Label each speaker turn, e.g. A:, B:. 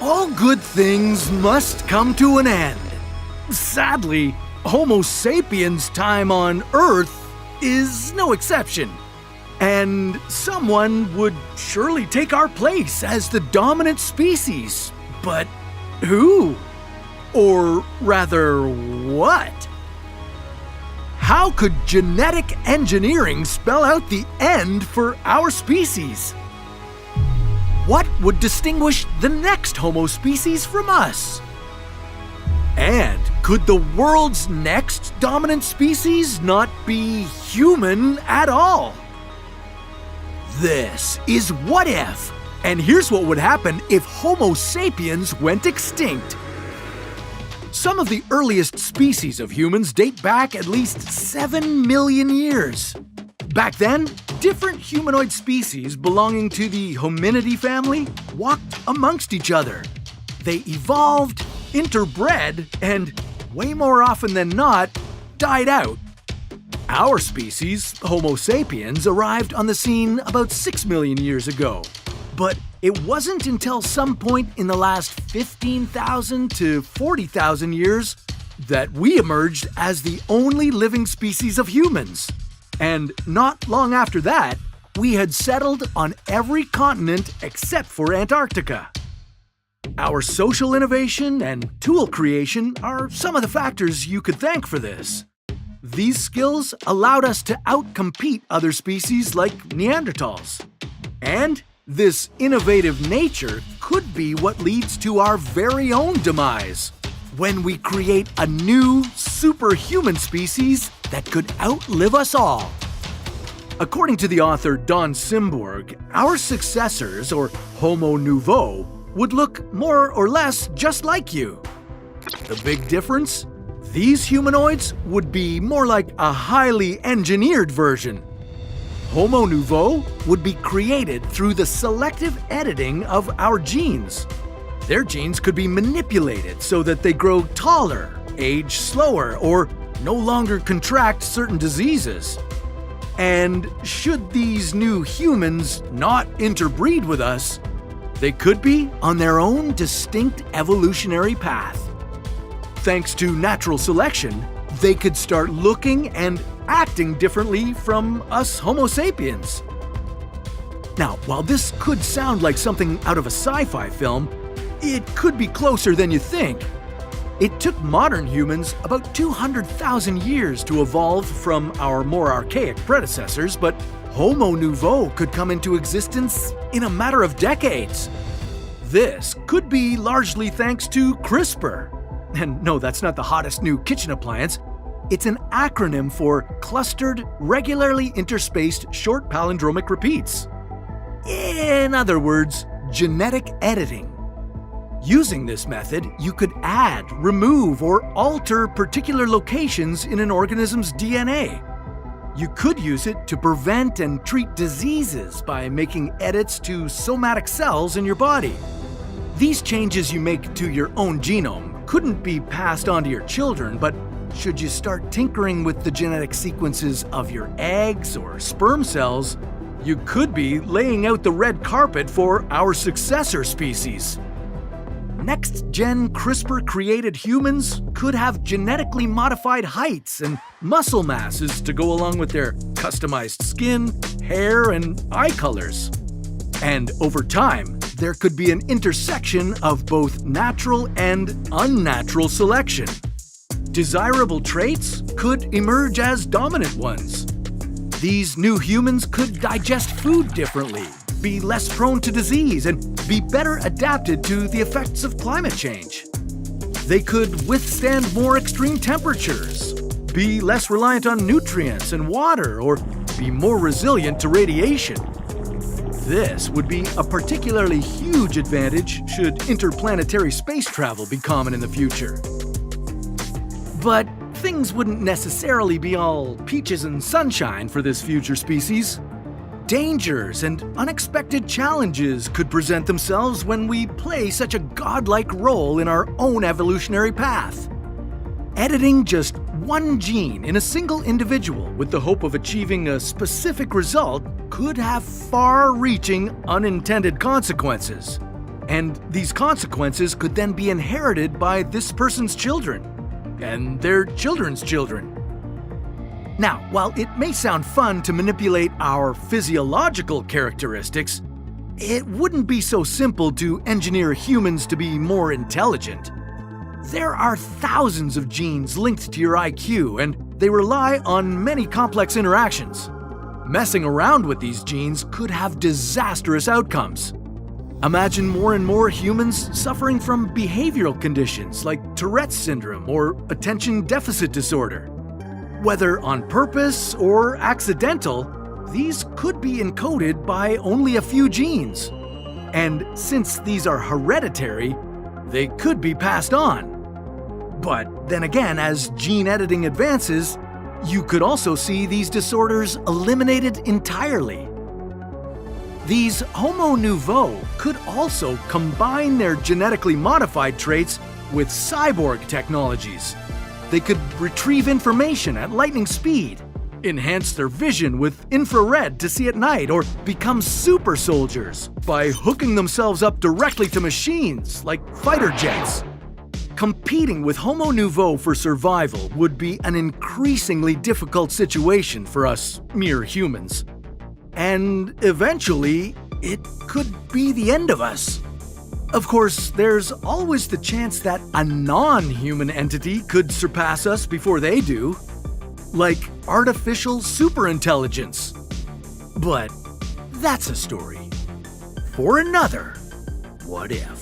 A: All good things must come to an end. Sadly, Homo sapiens' time on Earth is no exception. And someone would surely take our place as the dominant species. But who? Or rather, what? How could genetic engineering spell out the end for our species? What would distinguish the next Homo species from us? And could the world's next dominant species not be human at all? This is What If, and here's what would happen if Homo sapiens went extinct. Some of the earliest species of humans date back at least 7 million years. Back then, different humanoid species belonging to the hominidae family walked amongst each other. They evolved, interbred, and, way more often than not, died out. Our species, Homo sapiens, arrived on the scene about 6 million years ago. But it wasn't until some point in the last 15,000 to 40,000 years that we emerged as the only living species of humans. And not long after that, we had settled on every continent except for Antarctica. Our social innovation and tool creation are some of the factors you could thank for this. These skills allowed us to outcompete other species like Neanderthals. And this innovative nature could be what leads to our very own demise, when we create a new superhuman species that could outlive us all. According to the author Don Simborg, our successors, or Homo nouveau, would look more or less just like you. The big difference? These humanoids would be more like a highly engineered version. Homo nouveau would be created through the selective editing of our genes. Their genes could be manipulated so that they grow taller, age slower, or no longer contract certain diseases. And should these new humans not interbreed with us, they could be on their own distinct evolutionary path. Thanks to natural selection, they could start looking and acting differently from us Homo sapiens. Now, while this could sound like something out of a sci-fi film, it could be closer than you think. It took modern humans about 200,000 years to evolve from our more archaic predecessors, but Homo nouveau could come into existence in a matter of decades. This could be largely thanks to CRISPR. And no, that's not the hottest new kitchen appliance. It's an acronym for Clustered Regularly Interspaced Short Palindromic Repeats. In other words, genetic editing. Using this method, you could add, remove, or alter particular locations in an organism's DNA. You could use it to prevent and treat diseases by making edits to somatic cells in your body. These changes you make to your own genome couldn't be passed on to your children, but should you start tinkering with the genetic sequences of your eggs or sperm cells, you could be laying out the red carpet for our successor species. Next-gen CRISPR-created humans could have genetically modified heights and muscle masses to go along with their customized skin, hair, and eye colors. And over time, there could be an intersection of both natural and unnatural selection. Desirable traits could emerge as dominant ones. These new humans could digest food differently, be less prone to disease, and be better adapted to the effects of climate change. They could withstand more extreme temperatures, be less reliant on nutrients and water, or be more resilient to radiation. This would be a particularly huge advantage should interplanetary space travel be common in the future. But things wouldn't necessarily be all peaches and sunshine for this future species. Dangers and unexpected challenges could present themselves when we play such a godlike role in our own evolutionary path. Editing just one gene in a single individual with the hope of achieving a specific result could have far-reaching unintended consequences. and these consequences could then be inherited by this person's children and their children's children. Now, while it may sound fun to manipulate our physiological characteristics, it wouldn't be so simple to engineer humans to be more intelligent. There are thousands of genes linked to your IQ, and they rely on many complex interactions. Messing around with these genes could have disastrous outcomes. Imagine more and more humans suffering from behavioral conditions like Tourette's syndrome or attention deficit disorder. Whether on purpose or accidental, these could be encoded by only a few genes. And since these are hereditary, they could be passed on. But then again, as gene editing advances, you could also see these disorders eliminated entirely. These Homo nouveau could also combine their genetically modified traits with cyborg technologies. They could retrieve information at lightning speed, enhance their vision with infrared to see at night, or become super soldiers by hooking themselves up directly to machines like fighter jets. Competing with Homo nouveau for survival would be an increasingly difficult situation for us mere humans. And eventually, it could be the end of us. Of course, there's always the chance that a non-human entity could surpass us before they do, like artificial superintelligence. But that's a story for another What If.